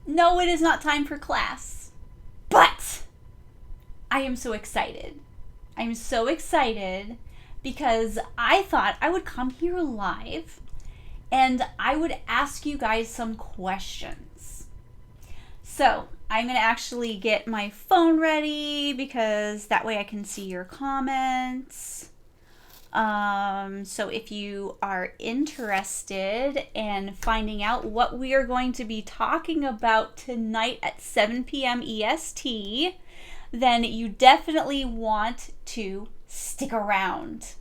No, it is not time for class. But I am so excited. I'm so excited because I thought I would come here live and I would ask you guys some questions. So I'm going to actually get my phone ready because that way I can see your comments. So if you are interested in finding out what we are going to be talking about tonight at 7 p.m. EST, then you definitely want to stick around.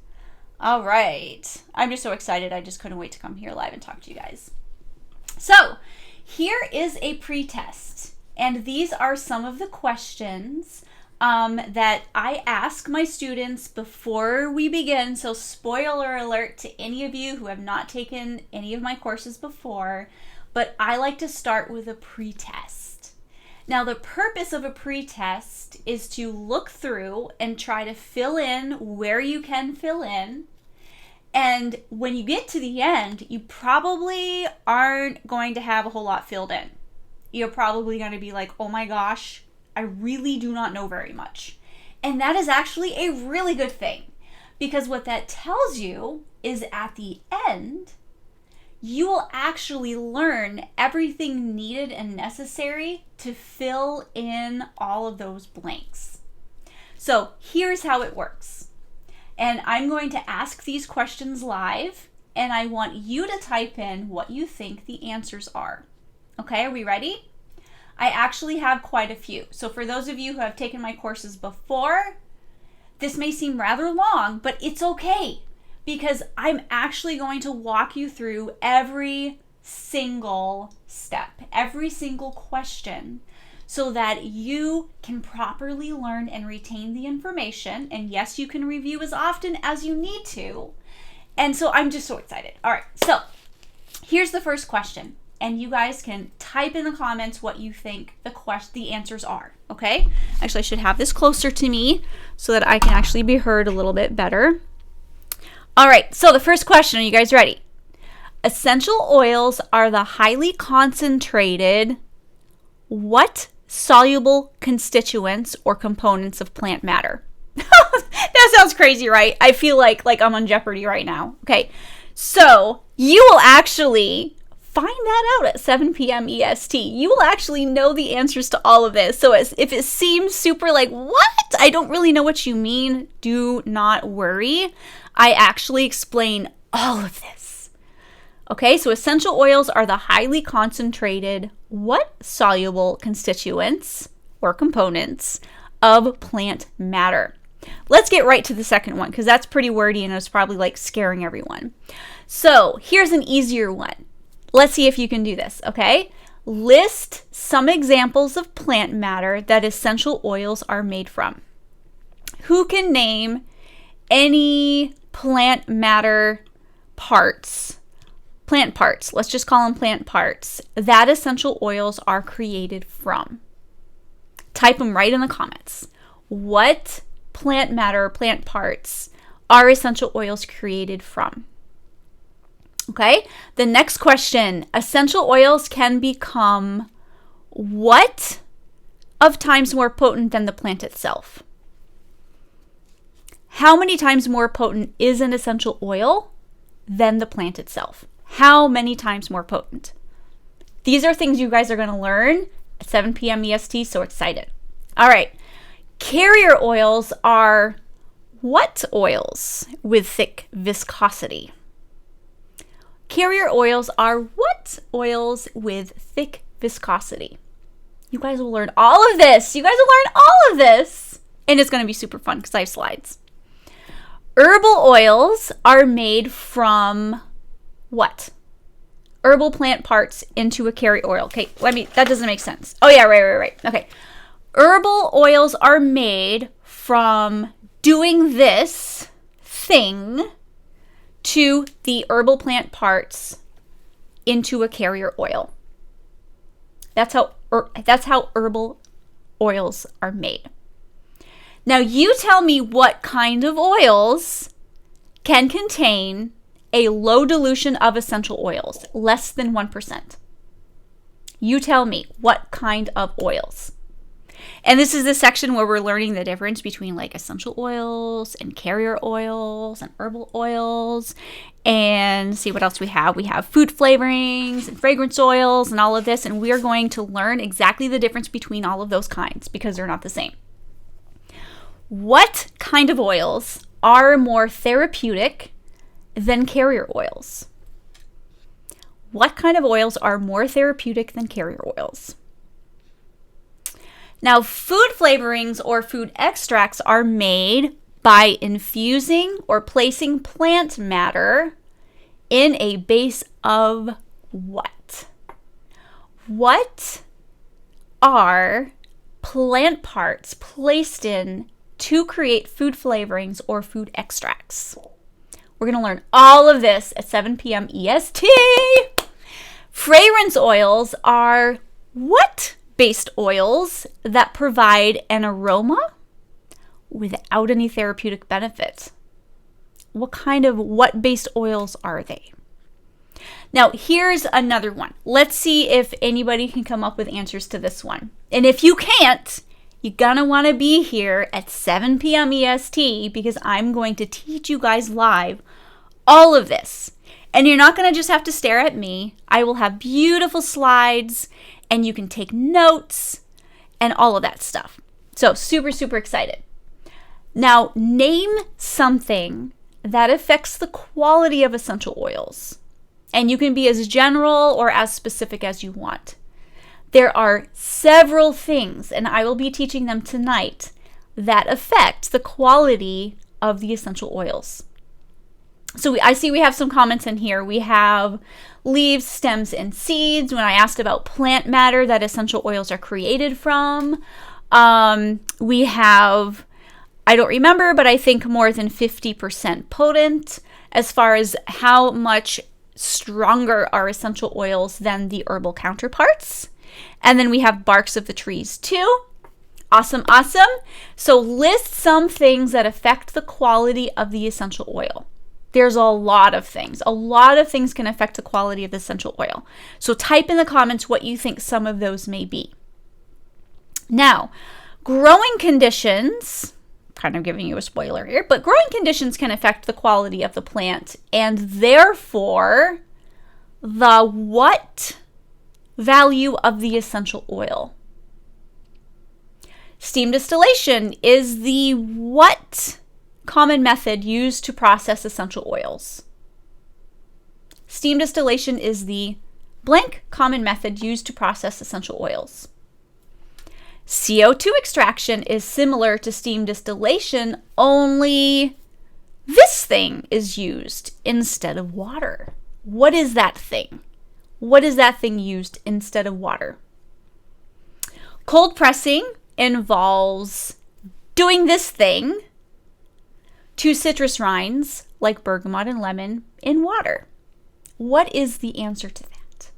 All right. I'm just so excited. I just couldn't wait to come here live and talk to you guys. So here is a pretest, and these are some of the questions that I ask my students before we begin. So spoiler alert to any of you who have not taken any of my courses before, but I like to start with a pretest. Now, the purpose of a pretest is to look through and try to fill in where you can fill in. And when you get to the end, you probably aren't going to have a whole lot filled in. You're probably going to be like, oh my gosh, I really do not know very much. And that is actually a really good thing, because what that tells you is at the end, you will actually learn everything needed and necessary to fill in all of those blanks. So here's how it works. And I'm going to ask these questions live, and I want you to type in what you think the answers are. Okay, are we ready? I actually have quite a few. So for those of you who have taken my courses before, this may seem rather long, but it's okay, because I'm actually going to walk you through every single step, every single question, so that you can properly learn and retain the information. And yes, you can review as often as you need to. And so I'm just so excited. All right, so here's the first question. And you guys can type in the comments what you think the answers are, okay? Actually, I should have this closer to me so that I can actually be heard a little bit better. All right, so the first question, are you guys ready? Essential oils are the highly concentrated what soluble constituents or components of plant matter? That sounds crazy, right? I feel like I'm on Jeopardy right now. Okay, so you will actually find that out at 7 p.m. EST. You will actually know the answers to all of this. So if it seems super like, what? I don't really know what you mean, do not worry. I actually explain all of this. Okay, so essential oils are the highly concentrated what soluble constituents or components of plant matter. Let's get right to the second one, because that's pretty wordy and it's probably like scaring everyone. So here's an easier one. Let's see if you can do this, okay? List some examples of plant matter that essential oils are made from. Who can name any plant matter parts? Plant parts, let's just call them plant parts, that essential oils are created from. Type them right in the comments. What plant matter, plant parts are essential oils created from? Okay, the next question, essential oils can become what of times more potent than the plant itself? How many times more potent is an essential oil than the plant itself? How many times more potent? These are things you guys are going to learn at 7 p.m. EST, so excited. All right, carrier oils are what oils with thick viscosity? Carrier oils are what oils with thick viscosity? You guys will learn all of this. You guys will learn all of this. And it's going to be super fun because I have slides. Herbal oils are made from what? Herbal plant parts into a carrier oil. Okay, that doesn't make sense. Oh yeah, right. Okay. Herbal oils are made from doing this thing to the herbal plant parts into a carrier oil. That's how herbal oils are made. Now you tell me what kind of oils can contain a low dilution of essential oils, less than 1%. You tell me, what kind of oils? And this is the section where we're learning the difference between like essential oils and carrier oils and herbal oils. And see what else we have. We have food flavorings and fragrance oils and all of this. And we're going to learn exactly the difference between all of those kinds because they're not the same. What kind of oils are more therapeutic than carrier oils? What kind of oils are more therapeutic than carrier oils? Now, food flavorings or food extracts are made by infusing or placing plant matter in a base of what? What are plant parts placed in to create food flavorings or food extracts? We're going to learn all of this at 7 p.m. EST. Fragrance oils are what based oils that provide an aroma without any therapeutic benefit? What based oils are they? Now, here's another one. Let's see if anybody can come up with answers to this one. And if you can't, you're gonna want to be here at 7 p.m. EST because I'm going to teach you guys live all of this. And you're not going to just have to stare at me. I will have beautiful slides and you can take notes and all of that stuff. So super, super excited. Now, name something that affects the quality of essential oils. And you can be as general or as specific as you want. There are several things, and I will be teaching them tonight, that affect the quality of the essential oils. So I see we have some comments in here. We have leaves, stems, and seeds. When I asked about plant matter that essential oils are created from, we have, I don't remember, but I think more than 50% potent as far as how much stronger are essential oils than the herbal counterparts. And then we have barks of the trees too. Awesome, awesome. So list some things that affect the quality of the essential oil. There's a lot of things. A lot of things can affect the quality of the essential oil. So type in the comments what you think some of those may be. Now, growing conditions, kind of giving you a spoiler here, but growing conditions can affect the quality of the plant and therefore the what value of the essential oil. Steam distillation is the what common method used to process essential oils. Steam distillation is the blank common method used to process essential oils. CO2 extraction is similar to steam distillation, only this thing is used instead of water. What is that thing? What is that thing used instead of water? Cold pressing involves doing this thing to citrus rinds like bergamot and lemon in water. What is the answer to that?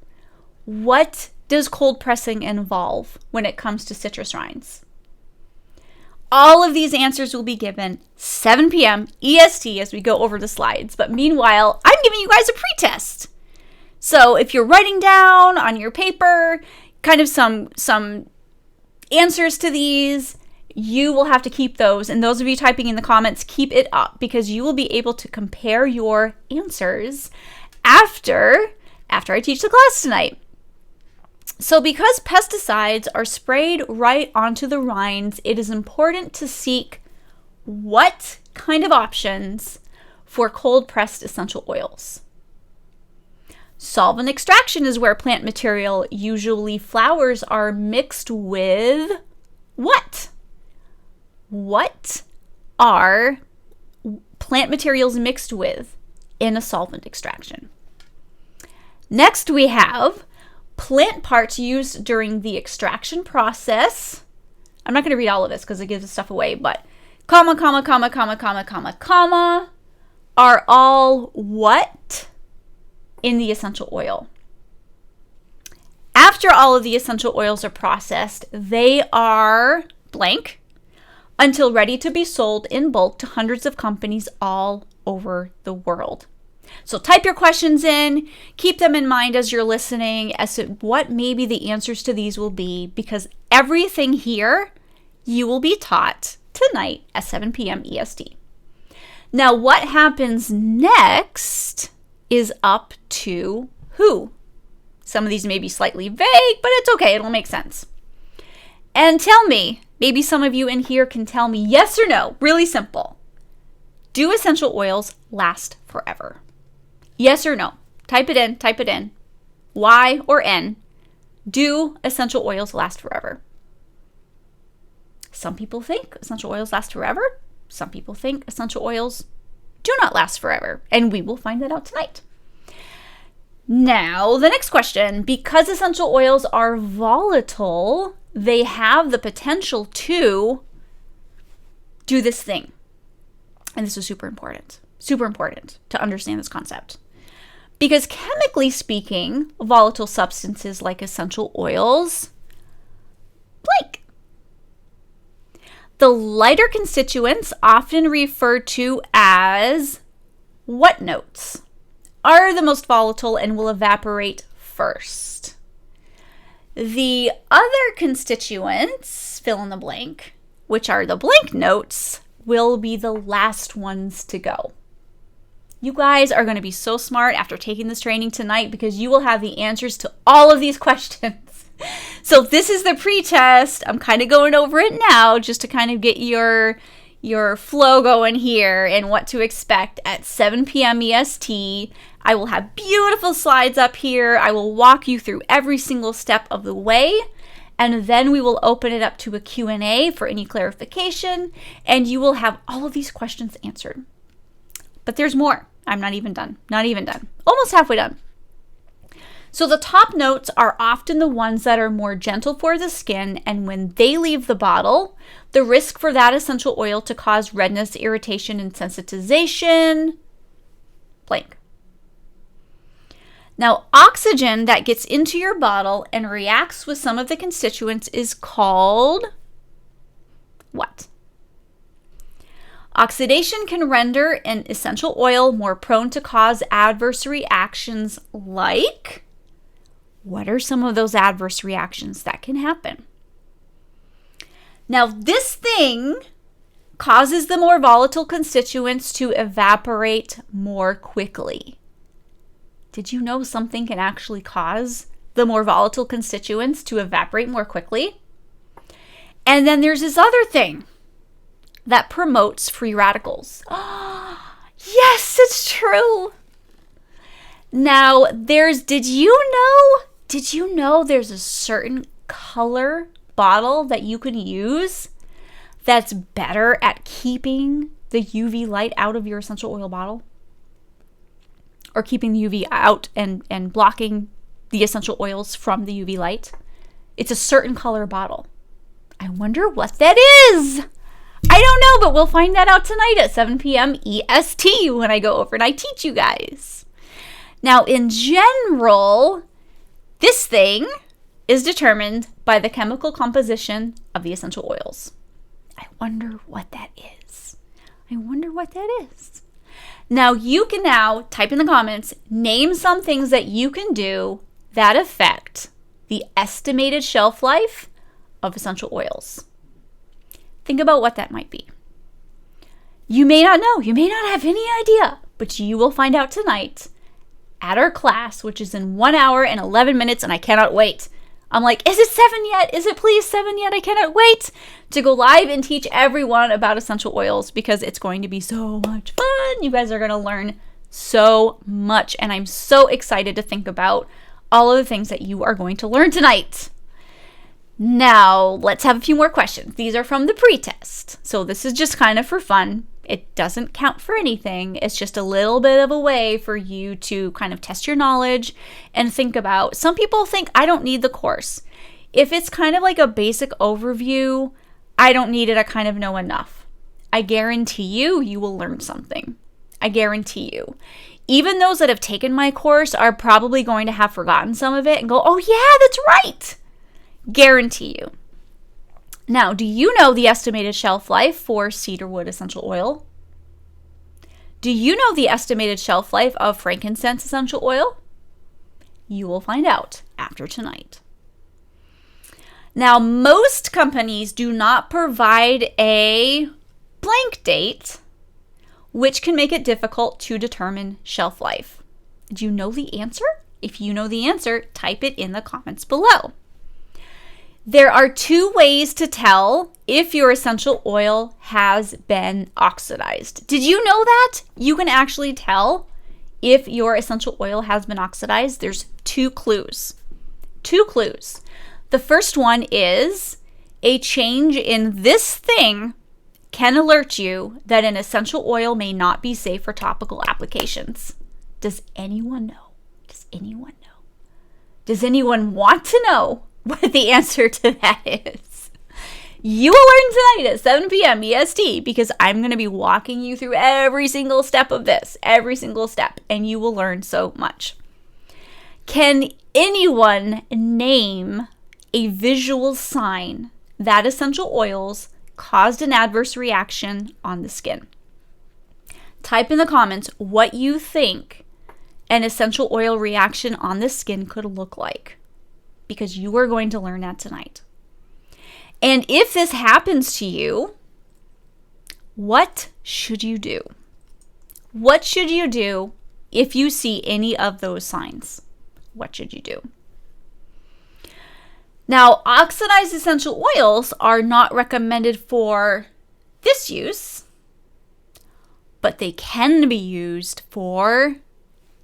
What does cold pressing involve when it comes to citrus rinds? All of these answers will be given 7 p.m. EST as we go over the slides. But meanwhile, I'm giving you guys a pretest. So if you're writing down on your paper kind of some answers to these, you will have to keep those. And those of you typing in the comments, keep it up because you will be able to compare your answers after I teach the class tonight. So because pesticides are sprayed right onto the rinds, it is important to seek what kind of options for cold pressed essential oils. Solvent extraction is where plant material, usually flowers, are mixed with what? What are plant materials mixed with in a solvent extraction? Next, we have plant parts used during the extraction process. I'm not going to read all of this because it gives the stuff away, but comma, are all what in the essential oil? After all of the essential oils are processed, they are blank until ready to be sold in bulk to hundreds of companies all over the world. So type your questions in, keep them in mind as you're listening as to what maybe the answers to these will be, because everything here you will be taught tonight at 7 p.m. EST. Now, what happens next is up to who? Some of these may be slightly vague, but it's okay. It'll make sense. And tell me, maybe some of you in here can tell me yes or no, really simple. Do essential oils last forever? Yes or no? Type it in. Y or N. Do essential oils last forever? Some people think essential oils last forever. Some people think essential oils do not last forever. And we will find that out tonight. Now, the next question. Because essential oils are volatile, they have the potential to do this thing. And this is super important to understand this concept. Because chemically speaking, volatile substances like essential oils, blank. The lighter constituents, often referred to as what notes, are the most volatile and will evaporate first. The other constituents, fill in the blank, which are the blank notes, will be the last ones to go. You guys are going to be so smart after taking this training tonight because you will have the answers to all of these questions. So this is the pre-test. I'm kind of going over it now just to kind of get your flow going here and what to expect at 7 p.m. EST. I will have beautiful slides up here. I will walk you through every single step of the way. And then we will open it up to a Q&A for any clarification, and you will have all of these questions answered. But there's more. I'm not even done. Almost halfway done. So the top notes are often the ones that are more gentle for the skin, and when they leave the bottle, the risk for that essential oil to cause redness, irritation, and sensitization, blank. Now, oxygen that gets into your bottle and reacts with some of the constituents is called what? Oxidation can render an essential oil more prone to cause adverse reactions like, what are some of those adverse reactions that can happen? Now, this thing causes the more volatile constituents to evaporate more quickly. Did you know something can actually cause the more volatile constituents to evaporate more quickly? And then there's this other thing that promotes free radicals. Yes, it's true. Now, did you know there's a certain color bottle that you can use that's better at keeping the UV light out of your essential oil bottle? Or keeping the UV out and blocking the essential oils from the UV light? It's a certain color bottle. I wonder what that is. I don't know, but we'll find that out tonight at 7 p.m. EST when I go over and I teach you guys. Now, in general, this thing is determined by the chemical composition of the essential oils. I wonder what that is. Now, you can now type in the comments, name some things that you can do that affect the estimated shelf life of essential oils. Think about what that might be. You may not know, you may not have any idea, but you will find out tonight at our class, which is in 1 hour and 11 minutes, and I cannot wait. I'm like, is it 7 yet? Is it please 7 yet? I cannot wait to go live and teach everyone about essential oils because it's going to be so much fun. You guys are going to learn so much, and I'm so excited to think about all of the things that you are going to learn tonight. Now, let's have a few more questions. These are from the pre-test, so this is just kind of for fun. It doesn't count for anything. It's just a little bit of a way for you to kind of test your knowledge and think about. Some people think I don't need the course. If it's kind of like a basic overview, I don't need it. I kind of know enough. I guarantee you will learn something. I guarantee you. Even those that have taken my course are probably going to have forgotten some of it and go, oh yeah, that's right. Guarantee you. Now, do you know the estimated shelf life for cedarwood essential oil? Do you know the estimated shelf life of frankincense essential oil? You will find out after tonight. Now, most companies do not provide a blank date, which can make it difficult to determine shelf life. Do you know the answer? If you know the answer, type it in the comments below. There are 2 ways to tell if your essential oil has been oxidized. Did you know that? You can actually tell if your essential oil has been oxidized. There's 2 clues. 2 clues. The first one is a change in this thing can alert you that an essential oil may not be safe for topical applications. Does anyone know? Does anyone know? Does anyone want to know what the answer to that is? You will learn tonight at 7 p.m. EST, because I'm going to be walking you through every single step of this, every single step, and you will learn so much. Can anyone name a visual sign that essential oils caused an adverse reaction on the skin? Type in the comments what you think an essential oil reaction on the skin could look like, because you are going to learn that tonight. And if this happens to you, what should you do? What should you do if you see any of those signs? What should you do? Now, oxidized essential oils are not recommended for this use, but they can be used for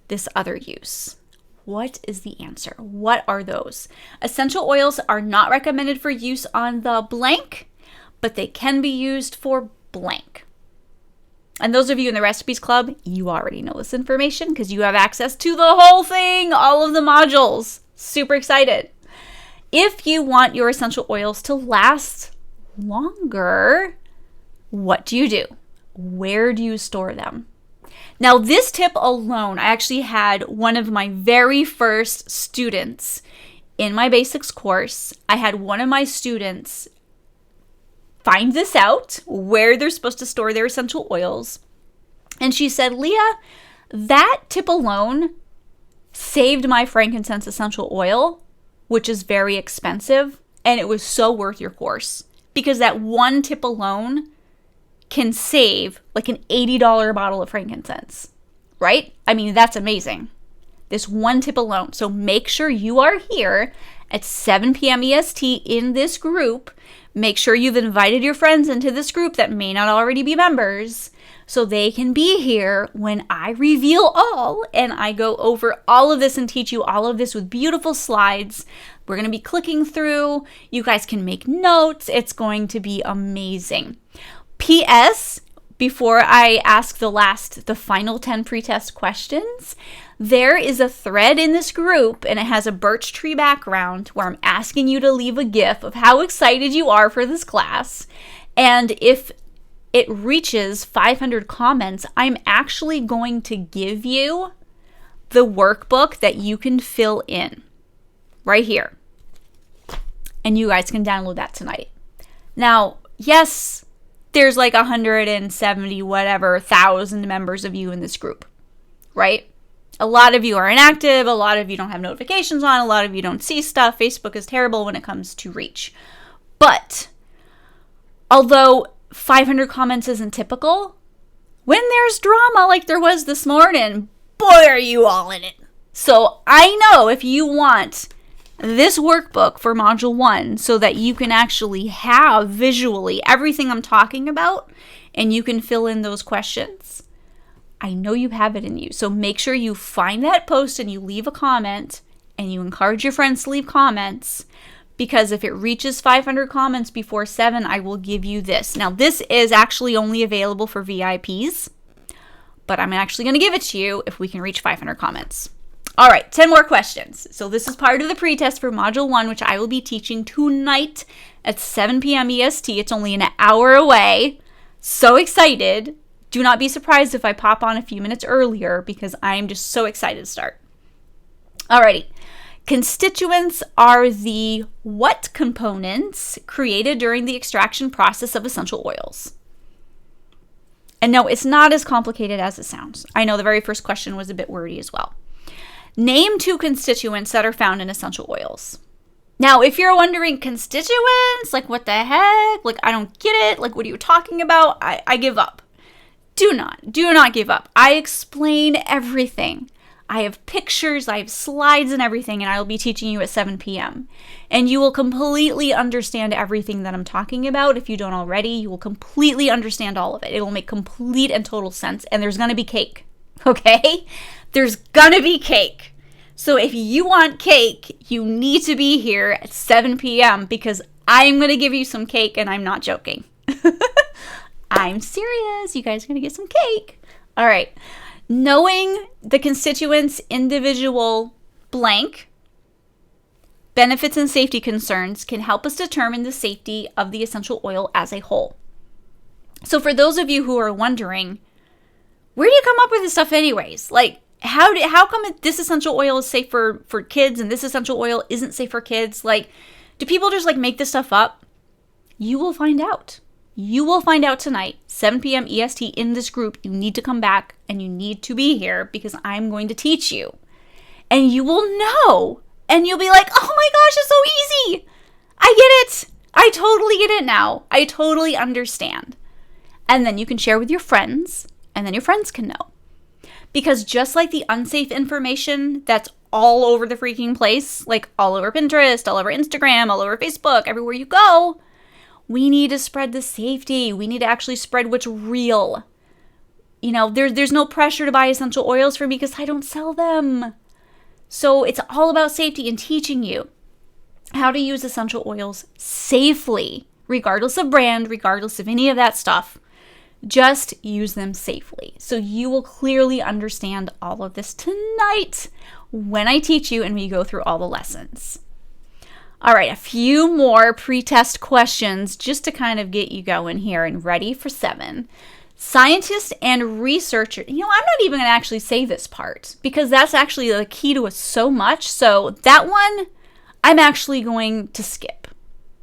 this other use. What is the answer? What are those? Essential oils are not recommended for use on the blank, but they can be used for blank. And those of you in the Recipes Club, you already know this information because you have access to the whole thing, all of the modules. Super excited. If you want your essential oils to last longer, what do you do? Where do you store them? Now, this tip alone, I actually had one of my very first students in my basics course. I had one of my students find this out, where they're supposed to store their essential oils. And she said, Leah, that tip alone saved my frankincense essential oil, which is very expensive, and it was so worth your course, because that one tip alone can save like an $80 bottle of frankincense, right? I mean, that's amazing. This one tip alone. So make sure you are here at 7 p.m. EST in this group. Make sure you've invited your friends into this group that may not already be members, so they can be here when I reveal all and I go over all of this and teach you all of this with beautiful slides. We're going to be clicking through. You guys can make notes. It's going to be amazing. P.S. Before I ask the final 10 pretest questions, there is a thread in this group and it has a birch tree background where I'm asking you to leave a GIF of how excited you are for this class. And if it reaches 500 comments, I'm actually going to give you the workbook that you can fill in right here. And you guys can download that tonight. Now, yes, there's like 170 whatever thousand members of you in this group, right? A lot of you are inactive. A lot of you don't have notifications on. A lot of you don't see stuff. Facebook is terrible when it comes to reach. But although 500 comments isn't typical, when there's drama like there was this morning, boy, are you all in it. So I know if you want this workbook for Module 1 so that you can actually have visually everything I'm talking about and you can fill in those questions, I know you have it in you. So make sure you find that post and you leave a comment and you encourage your friends to leave comments, because if it reaches 500 comments before 7, I will give you this. Now, this is actually only available for VIPs, but I'm actually going to give it to you if we can reach 500 comments. All right, 10 more questions. So this is part of the pretest for Module 1, which I will be teaching tonight at 7 p.m. EST. It's only an hour away. So excited. Do not be surprised if I pop on a few minutes earlier because I'm just so excited to start. Alrighty. Constituents are the what components created during the extraction process of essential oils? And no, it's not as complicated as it sounds. I know the very first question was a bit wordy as well. Name 2 constituents that are found in essential oils. Now, if you're wondering, constituents, like what the heck? Like, I don't get it. Like, what are you talking about? I give up. Do not give up. I explain everything. I have pictures, I have slides and everything, and I will be teaching you at 7 p.m. And you will completely understand everything that I'm talking about. If you don't already, you will completely understand all of it. It will make complete and total sense, and there's going to be cake, okay? There's going to be cake. So if you want cake, you need to be here at 7 p.m. because I'm going to give you some cake, and I'm not joking. I'm serious. You guys are going to get some cake. All right. Knowing the constituents' individual blank benefits and safety concerns can help us determine the safety of the essential oil as a whole. So for those of you who are wondering, where do you come up with this stuff anyways? Like, how come this essential oil is safe for kids and this essential oil isn't safe for kids? Like, do people just like make this stuff up? You will find out. You will find out tonight, 7 p.m. EST in this group. You need to come back and you need to be here because I'm going to teach you. And you will know. And you'll be like, oh my gosh, it's so easy. I get it. I totally get it now. I totally understand. And then you can share with your friends and then your friends can know. Because just like the unsafe information that's all over the freaking place, like all over Pinterest, all over Instagram, all over Facebook, everywhere you go, we need to spread the safety. We need to actually spread what's real. You know, there's no pressure to buy essential oils for me because I don't sell them. So it's all about safety and teaching you how to use essential oils safely, regardless of brand, regardless of any of that stuff. Just use them safely. So you will clearly understand all of this tonight when I teach you and we go through all the lessons. All right, a few more pre-test questions just to kind of get you going here and ready for 7. Scientists and researchers, I'm not even going to actually say this part because that's actually the key to it so much. So that one, I'm actually going to skip.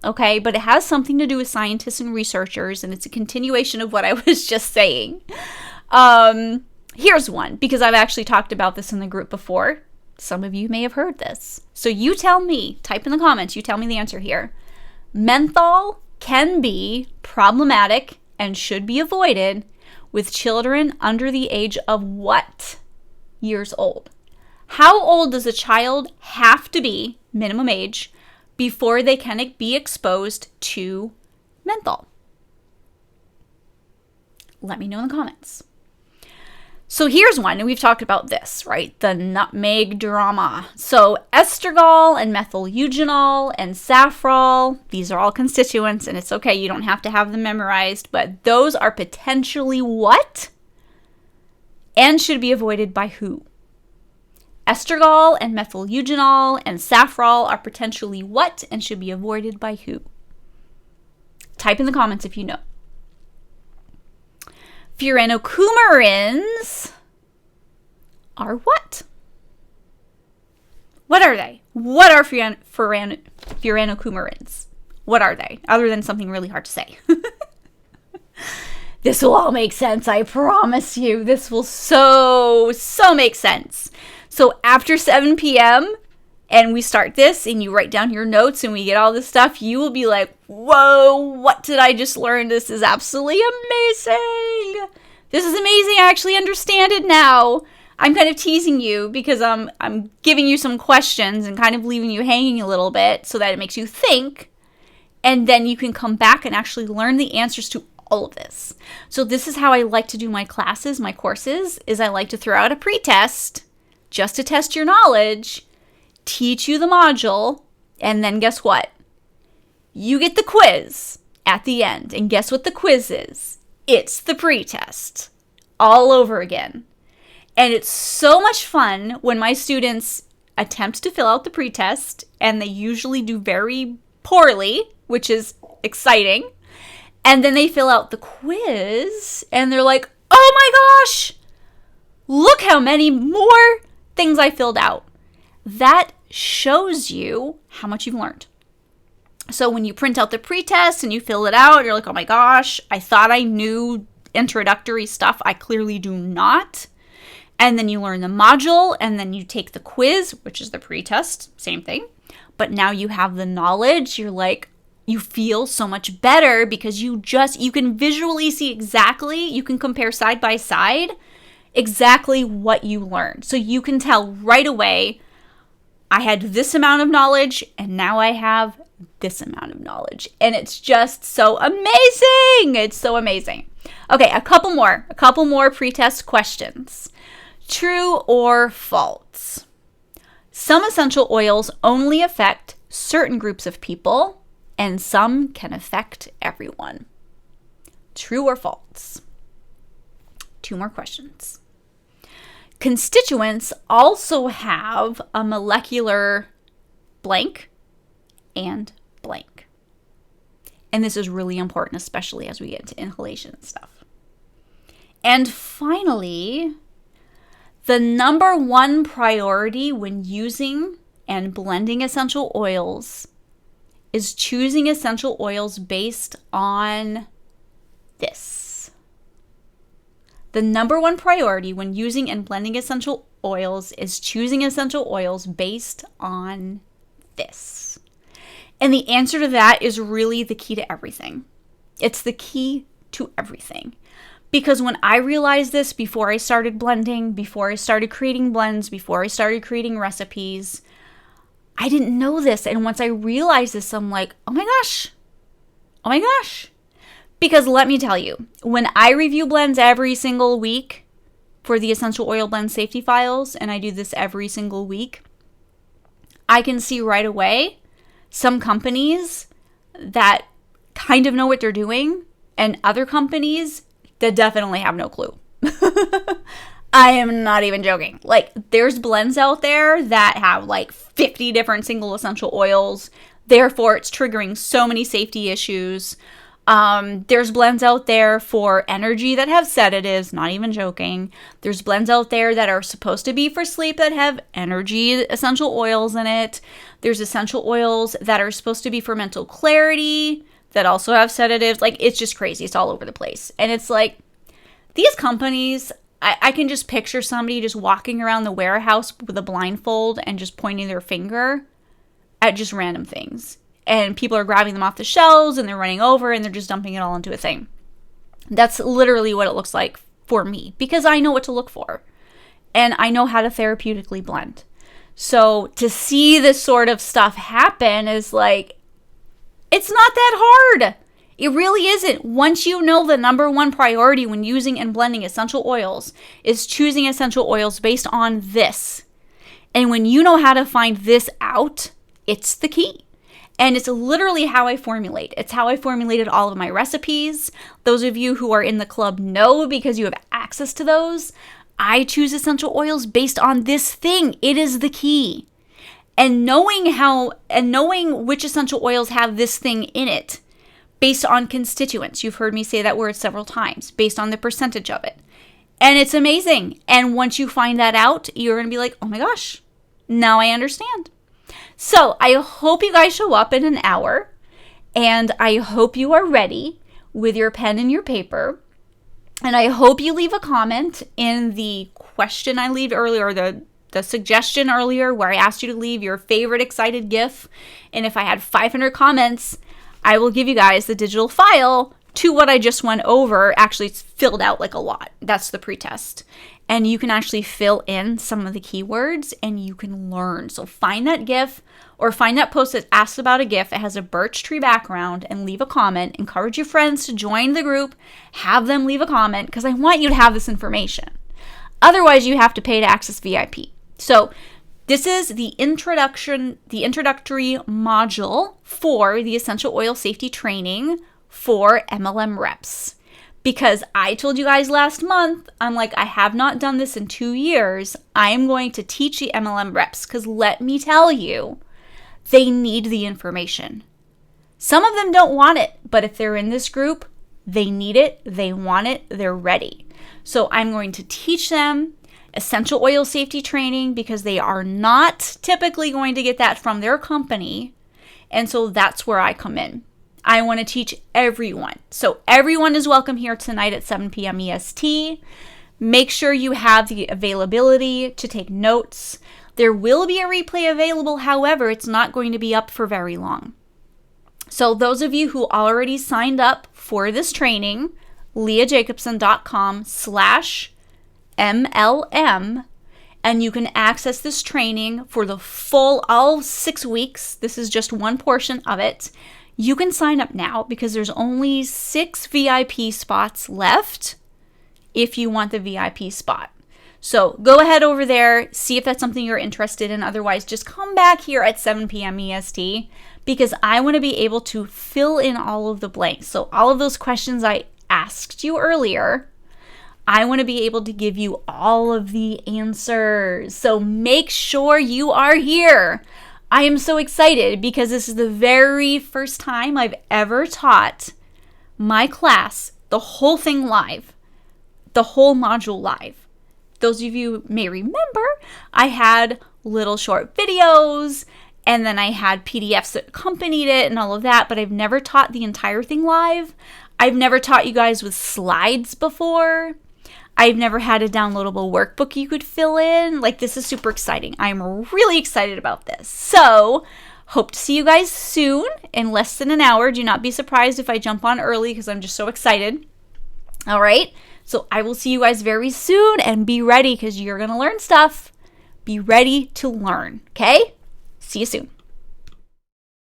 Okay, but it has something to do with scientists and researchers, and it's a continuation of what I was just saying. Here's one, because I've actually talked about this in the group before. Some of you may have heard this. So you tell me, type in the comments, you tell me the answer here. Menthol can be problematic and should be avoided with children under the age of what years old? How old does a child have to be, minimum age, before they can be exposed to menthol? Let me know in the comments. So here's one, and we've talked about this, right? The nutmeg drama. So estragol and methyl eugenol and safrole, these are all constituents, and it's okay, you don't have to have them memorized, but those are potentially what? And should be avoided by who? Estragol and methyl eugenol and safrole are potentially what and should be avoided by who? Type in the comments if you know. Furanocoumarins are what? What are they? What are furanocoumarins? What are they? Other than something really hard to say. This will all make sense, I promise you. This will so make sense. So after 7 p.m. and we start this and you write down your notes and we get all this stuff, you will be like, whoa, what did I just learn? This is absolutely amazing. This is amazing. I actually understand it now. I'm kind of teasing you because I'm giving you some questions and kind of leaving you hanging a little bit so that it makes you think. And then you can come back and actually learn the answers to all of this. So this is how I like to do my classes, my courses, is I like to throw out a pre-test just to test your knowledge, teach you the module, and then guess what? You get the quiz at the end. And guess what the quiz is? It's the pre-test all over again. And it's so much fun when my students attempt to fill out the pre-test, and they usually do very poorly, which is exciting. And then they fill out the quiz, and they're like, oh my gosh, look how many more things I filled out. That shows you how much you've learned. So when you print out the pretest and you fill it out, you're like, oh my gosh, I thought I knew introductory stuff. I clearly do not. And then you learn the module, and then you take the quiz, which is the pretest, same thing. But now you have the knowledge. You're like, you feel so much better because you can visually see exactly, you can compare side by side exactly what you learned. So you can tell right away, I had this amount of knowledge and now I have this amount of knowledge. And it's just so amazing. It's so amazing. Okay, a couple more pretest questions. True or false? Some essential oils only affect certain groups of people, and some can affect everyone. True or false? 2 more questions. Constituents also have a molecular blank and blank. And this is really important, especially as we get into inhalation and stuff. And finally, the number 1 priority when using and blending essential oils is choosing essential oils based on this. The number 1 priority when using and blending essential oils is choosing essential oils based on this. And the answer to that is really the key to everything. It's the key to everything. Because when I realized this before I started blending, before I started creating blends, before I started creating recipes, I didn't know this. And once I realized this, I'm like, oh my gosh. Because let me tell you, when I review blends every single week for the essential oil blend safety files, and I do this every single week, I can see right away some companies that kind of know what they're doing and other companies that definitely have no clue. I am not even joking. Like, there's blends out there that have like 50 different single essential oils. Therefore, it's triggering so many safety issues. There's blends out there for energy that have sedatives, not even joking. There's blends out there that are supposed to be for sleep that have energy essential oils in it. There's essential oils that are supposed to be for mental clarity that also have sedatives. Like, it's just crazy. It's all over the place. And it's like, these companies, I can just picture somebody just walking around the warehouse with a blindfold and just pointing their finger at just random things. And people are grabbing them off the shelves and they're running over and they're just dumping it all into a thing. That's literally what it looks like for me because I know what to look for and I know how to therapeutically blend. So to see this sort of stuff happen is like, it's not that hard. It really isn't. Once you know the number 1 priority when using and blending essential oils is choosing essential oils based on this. And when you know how to find this out, it's the key. And it's literally how I formulate. It's how I formulated all of my recipes. Those of you who are in the club know because you have access to those. I choose essential oils based on this thing. It is the key. And knowing which essential oils have this thing in it based on constituents. You've heard me say that word several times, based on the percentage of it. And it's amazing. And once you find that out, you're going to be like, oh my gosh, now I understand. So I hope you guys show up in an hour, and I hope you are ready with your pen and your paper. And I hope you leave a comment in the question I leave earlier, or the suggestion earlier where I asked you to leave your favorite excited GIF. And if I had 500 comments, I will give you guys the digital file to what I just went over. Actually, it's filled out like a lot. That's the pretest. And you can actually fill in some of the keywords and you can learn. So find that GIF or find that post that asks about a GIF. It has a birch tree background and leave a comment. Encourage your friends to join the group. Have them leave a comment because I want you to have this information. Otherwise, you have to pay to access VIP. So this is the introductory module for the essential oil safety training for MLM reps. Because I told you guys last month, I'm like, I have not done this in 2 years. I am going to teach the MLM reps because let me tell you, they need the information. Some of them don't want it, but if they're in this group, they need it, they want it, they're ready. So I'm going to teach them essential oil safety training because they are not typically going to get that from their company. And so that's where I come in. I want to teach everyone. So everyone is welcome here tonight at 7 p.m. EST. Make sure you have the availability to take notes. There will be a replay available. However, it's not going to be up for very long. So those of you who already signed up for this training, leahjacobson.com/MLM, and you can access this training for the full, all 6 weeks. This is just one portion of it. You can sign up now because there's only 6 VIP spots left if you want the VIP spot. So go ahead over there, see if that's something you're interested in. Otherwise, just come back here at 7 p.m. EST because I want to be able to fill in all of the blanks. So all of those questions I asked you earlier, I want to be able to give you all of the answers. So make sure you are here. I am so excited because this is the very first time I've ever taught my class, the whole thing live, the whole module live. Those of you may remember, I had little short videos and then I had PDFs that accompanied it and all of that, but I've never taught the entire thing live. I've never taught you guys with slides before. I've never had a downloadable workbook you could fill in. Like, this is super exciting. I'm really excited about this. So, hope to see you guys soon in less than an hour. Do not be surprised if I jump on early because I'm just so excited. All right. So, I will see you guys very soon and be ready because you're going to learn stuff. Be ready to learn. Okay? See you soon.